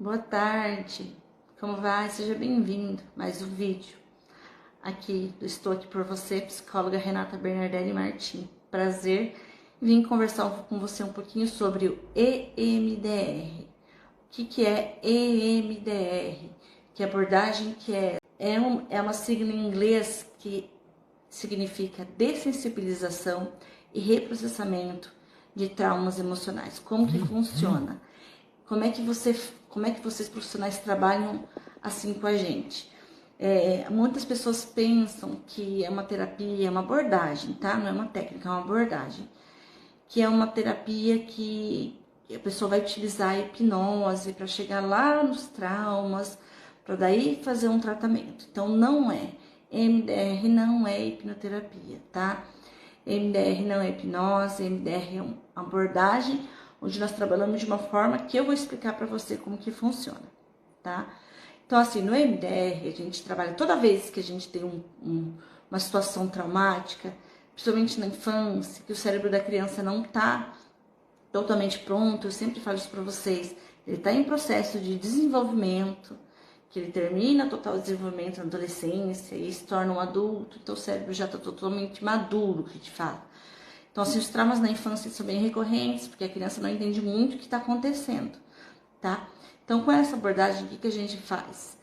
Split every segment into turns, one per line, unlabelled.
Boa tarde, como vai? Seja bem-vindo a mais um vídeo Estou aqui por você, psicóloga Renata Bernardelli Martins. Prazer em vir conversar com você um pouquinho sobre o EMDR. O que é EMDR? Que abordagem que é? É uma sigla em inglês que significa dessensibilização e reprocessamento de traumas emocionais. Como que funciona? Como é que vocês profissionais trabalham assim com a gente? Muitas pessoas pensam que é uma terapia, é uma abordagem, tá? Não é uma técnica, é uma abordagem. Que é uma terapia que a pessoa vai utilizar a hipnose para chegar lá nos traumas, para daí fazer um tratamento. Então, não é. MDR não é hipnoterapia, tá? MDR não é hipnose, MDR é uma abordagem onde nós trabalhamos de uma forma que eu vou explicar para você como que funciona, tá? Então, assim, no MDR, a gente trabalha toda vez que a gente tem uma situação traumática, principalmente na infância, que o cérebro da criança não está totalmente pronto, eu sempre falo isso para vocês, ele está em processo de desenvolvimento, que ele termina total desenvolvimento na adolescência e se torna um adulto, então o cérebro já está totalmente maduro, que de fato. Então, assim, os traumas na infância são bem recorrentes, porque a criança não entende muito o que está acontecendo, tá? Então, com essa abordagem, o que a gente faz?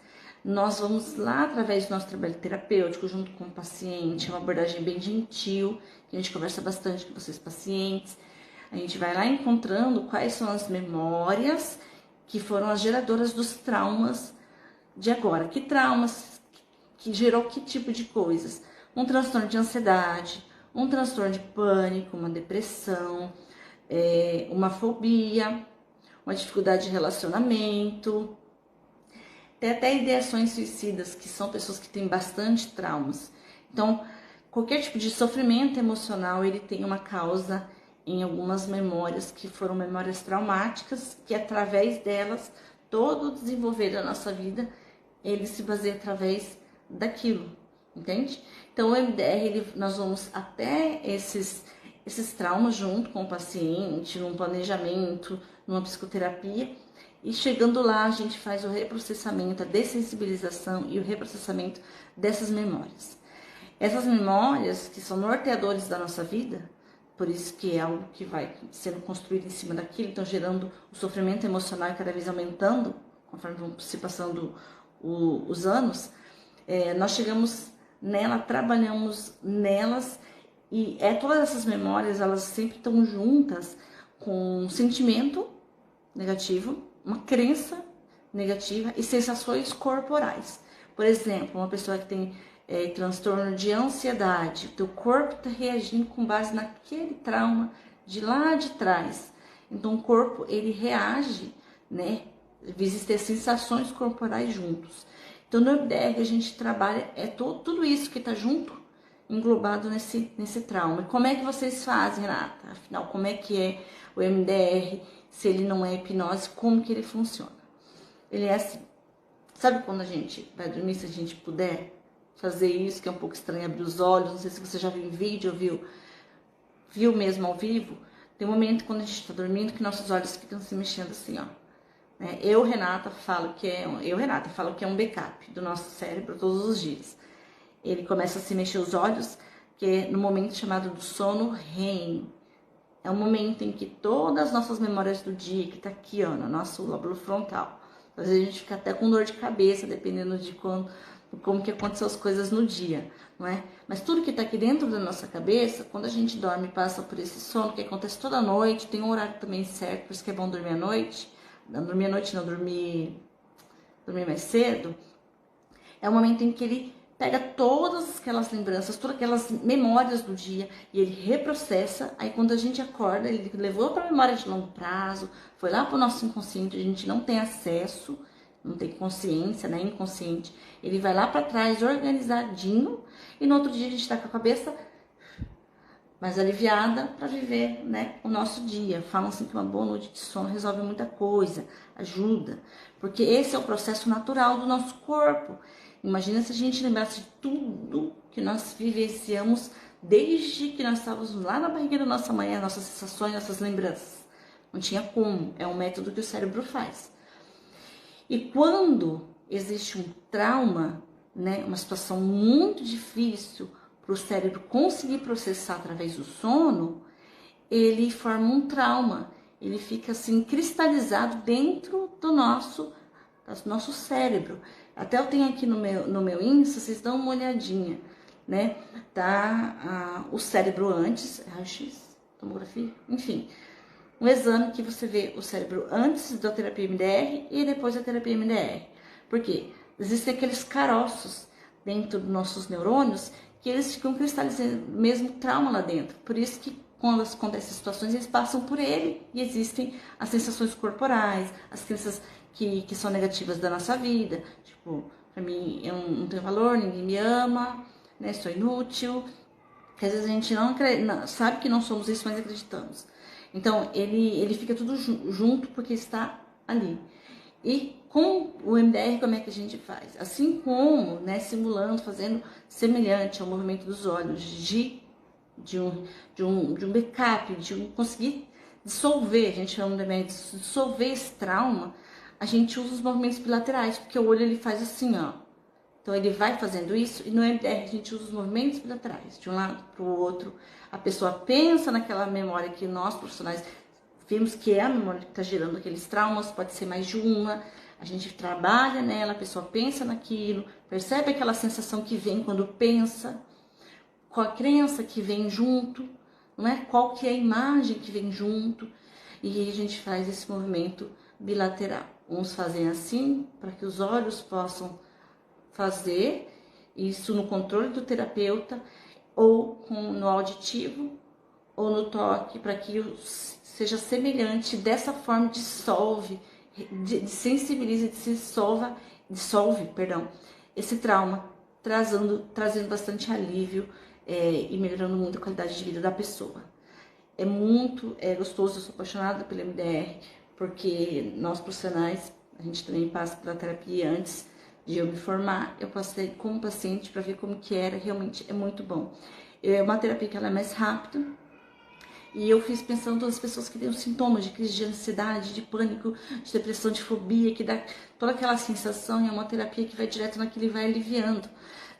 Nós vamos lá, através do nosso trabalho terapêutico, junto com o paciente, uma abordagem bem gentil, que a gente conversa bastante com vocês pacientes. A gente vai lá encontrando quais são as memórias que foram as geradoras dos traumas de agora. Que traumas que gerou que tipo de coisas? Um transtorno de ansiedade, um transtorno de pânico, uma depressão, uma fobia, uma dificuldade de relacionamento. Tem até ideações suicidas, que são pessoas que têm bastante traumas. Então, qualquer tipo de sofrimento emocional, ele tem uma causa em algumas memórias que foram memórias traumáticas, que através delas, todo o desenvolver da nossa vida, ele se baseia através daquilo, entende? Então, o MDR, nós vamos até esses traumas junto com o paciente, num planejamento, numa psicoterapia, e chegando lá, a gente faz o reprocessamento, a dessensibilização e o reprocessamento dessas memórias. Essas memórias, que são norteadores da nossa vida, por isso que é algo que vai sendo construído em cima daquilo, então gerando o sofrimento emocional cada vez aumentando, conforme vão se passando os anos, nós chegamos nela, trabalhamos nelas, e todas essas memórias, elas sempre estão juntas com um sentimento negativo, uma crença negativa e sensações corporais. Por exemplo, uma pessoa que tem transtorno de ansiedade, o teu corpo está reagindo com base naquele trauma de lá de trás. Então o corpo, ele reage, né? Existem sensações corporais juntos. Então no MDR a gente trabalha tudo isso que está junto, englobado nesse trauma. E como é que vocês fazem, Renata? Afinal, como é que é o MDR? Se ele não é hipnose, como que ele funciona? Ele é assim, sabe quando a gente vai dormir, se a gente puder fazer isso, que é um pouco estranho abrir os olhos, não sei se você já viu em vídeo ou viu mesmo ao vivo, tem um momento quando a gente está dormindo que nossos olhos ficam se mexendo assim, ó. Renata, falo que é um backup do nosso cérebro todos os dias. Ele começa a se mexer os olhos, que é no momento chamado do sono REM. É um momento em que todas as nossas memórias do dia, que tá aqui, ó, no nosso lóbulo frontal. Às vezes a gente fica até com dor de cabeça, dependendo de como que aconteceu as coisas no dia, não é? Mas tudo que tá aqui dentro da nossa cabeça, quando a gente dorme e passa por esse sono, que acontece toda noite, tem um horário também certo, por isso que é bom dormir à noite. Não dormir à noite, não, dormir mais cedo. É o momento em que ele pega todas aquelas lembranças, todas aquelas memórias do dia e ele reprocessa. Aí quando a gente acorda, ele levou para a memória de longo prazo, foi lá para o nosso inconsciente, a gente não tem acesso, não tem consciência, né, inconsciente. Ele vai lá para trás organizadinho e no outro dia a gente está com a cabeça mais aliviada para viver, né, o nosso dia. Falam assim que uma boa noite de sono resolve muita coisa, ajuda, porque esse é o processo natural do nosso corpo. Imagina se a gente lembrasse de tudo que nós vivenciamos desde que nós estávamos lá na barriga da nossa mãe, as nossas sensações, nossas lembranças. Não tinha como, é um método que o cérebro faz. E quando existe um trauma, né, uma situação muito difícil para o cérebro conseguir processar através do sono, ele forma um trauma, ele fica assim cristalizado dentro do nosso cérebro. Até eu tenho aqui no meu Insta, vocês dão uma olhadinha, né? Tá o cérebro antes, raio-x, tomografia, enfim, um exame que você vê o cérebro antes da terapia MDR e depois da terapia MDR. Por quê? Existem aqueles caroços dentro dos nossos neurônios que eles ficam cristalizando mesmo trauma lá dentro. Por isso que quando acontecem situações, eles passam por ele e existem as sensações corporais, as crenças que são negativas da nossa vida. Tipo, pra mim eu não tenho valor, ninguém me ama, né? Sou inútil. Que às vezes a gente não sabe que não somos isso, mas acreditamos. Então, ele fica tudo junto porque está ali. E com o MDR, como é que a gente faz? Assim como, né, simulando, fazendo semelhante ao movimento dos olhos, de um backup, conseguir dissolver, a gente chama também de dissolver esse trauma, a gente usa os movimentos bilaterais, porque o olho ele faz assim, ó. Então ele vai fazendo isso e no MDR a gente usa os movimentos bilaterais, de um lado para o outro. A pessoa pensa naquela memória que nós profissionais vimos que é a memória que está gerando aqueles traumas, pode ser mais de uma. A gente trabalha nela, a pessoa pensa naquilo, percebe aquela sensação que vem quando pensa, qual a crença que vem junto, não é? Qual que é a imagem que vem junto. E a gente faz esse movimento bilateral. Uns fazem assim, para que os olhos possam fazer isso no controle do terapeuta, ou no auditivo, ou no toque, para que seja semelhante. Dessa forma dissolve, sensibiliza, dissolve, esse trauma, trazendo bastante alívio e melhorando muito a qualidade de vida da pessoa. É muito gostoso, eu sou apaixonada pelo MDR, porque nós profissionais, a gente também passa pela terapia antes de eu me formar, eu passei como paciente para ver como que era, realmente é muito bom. É uma terapia que ela é mais rápida, e eu fiz pensando em todas as pessoas que têm os sintomas de crise de ansiedade, de pânico, de depressão, de fobia, que dá toda aquela sensação, e é uma terapia que vai direto naquilo e vai aliviando.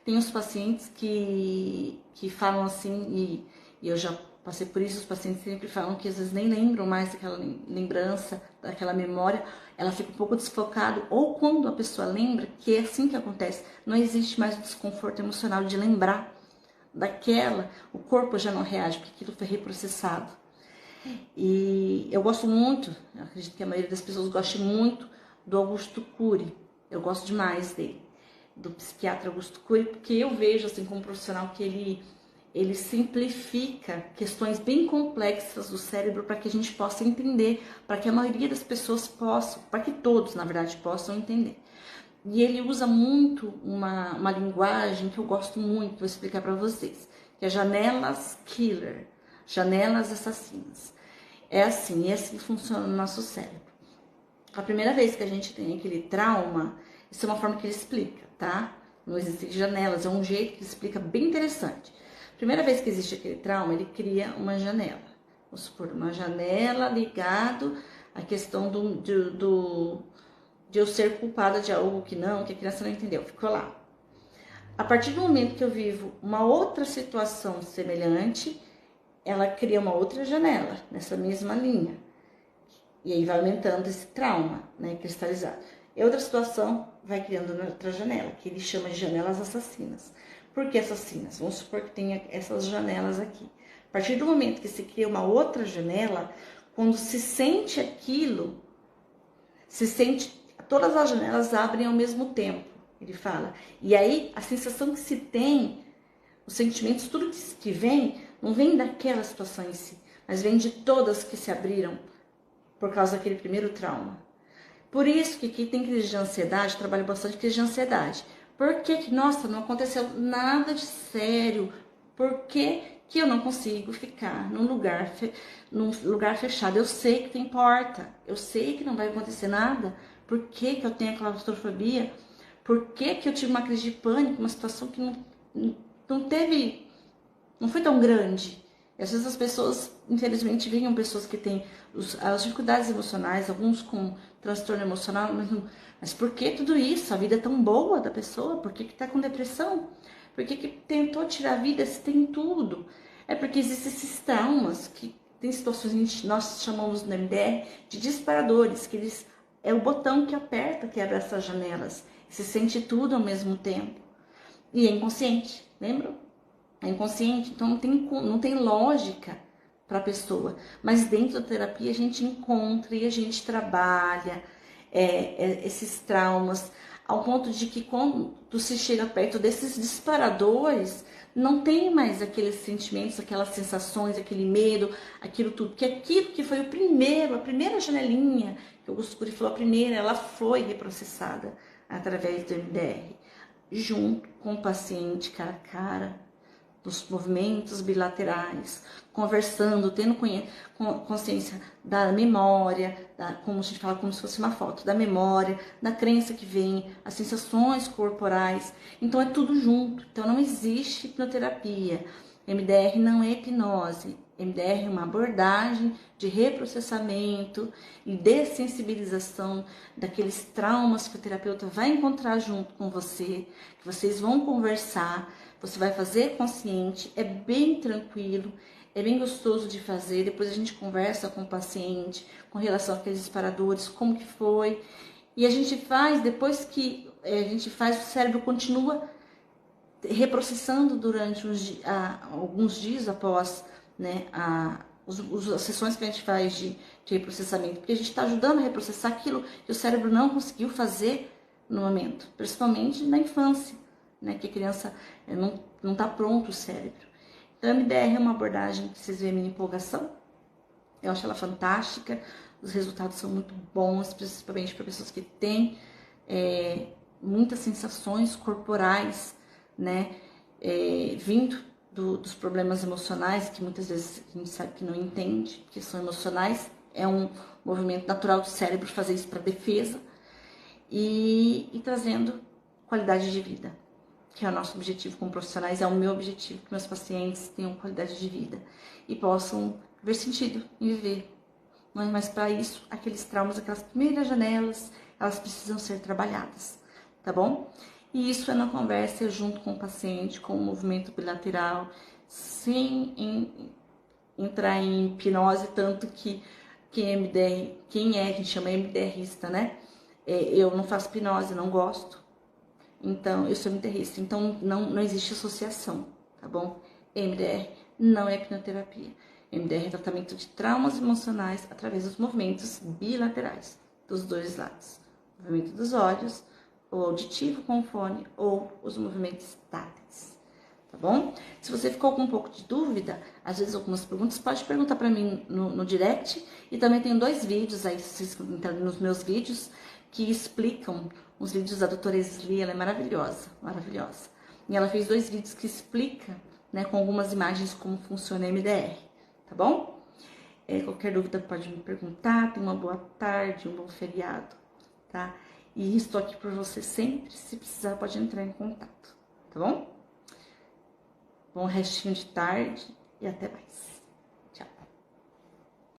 Tem os pacientes que falam assim, e eu já passei por isso, os pacientes sempre falam que às vezes nem lembram mais daquela lembrança, daquela memória, ela fica um pouco desfocada, ou quando a pessoa lembra, que é assim que acontece, não existe mais o desconforto emocional de lembrar daquela, o corpo já não reage, porque aquilo foi reprocessado. E eu gosto muito, eu acredito que a maioria das pessoas goste muito do Augusto Cury, eu gosto demais dele, do psiquiatra Augusto Cury, porque eu vejo assim como profissional que ele simplifica questões bem complexas do cérebro para que a gente possa entender, para que a maioria das pessoas possam, para que todos, na verdade, possam entender. E ele usa muito uma linguagem que eu gosto muito, vou explicar para vocês, que é janelas killer, janelas assassinas. É assim, é assim que funciona no nosso cérebro. A primeira vez que a gente tem aquele trauma, isso é uma forma que ele explica, tá? Não existem janelas, é um jeito que ele explica bem interessante. Primeira vez que existe aquele trauma, ele cria uma janela. Vamos supor, uma janela ligado à questão de eu ser culpada de algo que a criança não entendeu, ficou lá. A partir do momento que eu vivo uma outra situação semelhante, ela cria uma outra janela, nessa mesma linha. E aí vai aumentando esse trauma, né, cristalizado. E outra situação vai criando outra janela, que ele chama de janelas assassinas. Por que assassinas? Vamos supor que tenha essas janelas aqui. A partir do momento que se cria uma outra janela, quando se sente aquilo, todas as janelas abrem ao mesmo tempo, ele fala. E aí, a sensação que se tem, os sentimentos, tudo que vem, não vem daquela situação em si, mas vem de todas que se abriram por causa daquele primeiro trauma. Por isso que quem tem crise de ansiedade, trabalha bastante crise de ansiedade. Por que, nossa, não aconteceu nada de sério? Por que eu não consigo ficar num lugar fechado? Eu sei que tem porta, eu sei que não vai acontecer nada. Por que eu tenho a claustrofobia? Por que eu tive uma crise de pânico, uma situação que não foi tão grande? E às vezes as pessoas, infelizmente, veem pessoas que têm as dificuldades emocionais, alguns com transtorno emocional, mas por que tudo isso? A vida é tão boa da pessoa, por que tá com depressão? Por que tentou tirar a vida se tem tudo? É porque existem esses traumas, que tem situações que nós chamamos no MDR de disparadores, que eles é o botão que aperta, que abre essas janelas. Se sente tudo ao mesmo tempo. E é inconsciente, lembram? É inconsciente, então não tem lógica para a pessoa. Mas dentro da terapia a gente encontra e a gente trabalha esses traumas, ao ponto de que quando se chega perto desses disparadores, não tem mais aqueles sentimentos, aquelas sensações, aquele medo, aquilo tudo. Que aquilo que foi a primeira janelinha, que o Augusto Cury falou, a primeira, ela foi reprocessada através do MDR, junto com o paciente, cara a cara, dos movimentos bilaterais, conversando, tendo consciência da memória, como a gente fala, como se fosse uma foto, da memória, da crença que vem, as sensações corporais. Então é tudo junto. Então não existe hipnoterapia. MDR não é hipnose. MDR é uma abordagem de reprocessamento e dessensibilização daqueles traumas que o terapeuta vai encontrar junto com você, que vocês vão conversar. Você vai fazer consciente, é bem tranquilo, é bem gostoso de fazer. Depois a gente conversa com o paciente com relação àqueles disparadores, como que foi. E a gente faz, depois que a gente faz, o cérebro continua reprocessando durante alguns dias após, né, as sessões que a gente faz de reprocessamento, porque a gente está ajudando a reprocessar aquilo que o cérebro não conseguiu fazer no momento, principalmente na infância, né, que a criança não está pronto o cérebro. Então, a MDR é uma abordagem que vocês veem a minha empolgação, eu acho ela fantástica, os resultados são muito bons, principalmente para pessoas que têm muitas sensações corporais, né, vindo dos problemas emocionais, que muitas vezes a gente sabe que não entende, que são emocionais, é um movimento natural do cérebro fazer isso para defesa, e trazendo qualidade de vida, que é o nosso objetivo como profissionais, é o meu objetivo, que meus pacientes tenham qualidade de vida e possam ver sentido em viver. Mas para isso, aqueles traumas, aquelas primeiras janelas, elas precisam ser trabalhadas, tá bom? E isso é na conversa junto com o paciente, com o movimento bilateral, sem entrar em hipnose, tanto que a gente chama MDRista, né? Eu não faço hipnose, não gosto. Então, eu sou MDRista, então não existe associação, tá bom? MDR não é hipnoterapia. MDR é tratamento de traumas emocionais através dos movimentos bilaterais, dos dois lados. O movimento dos olhos, o auditivo com o fone, ou os movimentos táteis, tá bom? Se você ficou com um pouco de dúvida, às vezes algumas perguntas, pode perguntar para mim no direct. E também tem 2 vídeos aí, se vocês entrarem nos meus vídeos, que explicam os vídeos da doutora Esli, ela é maravilhosa, maravilhosa. E ela fez 2 vídeos que explicam, né, com algumas imagens, como funciona a MDR, tá bom? Qualquer dúvida pode me perguntar, tenha uma boa tarde, um bom feriado, tá? E estou aqui por você sempre, se precisar pode entrar em contato, tá bom? Bom restinho de tarde e até mais.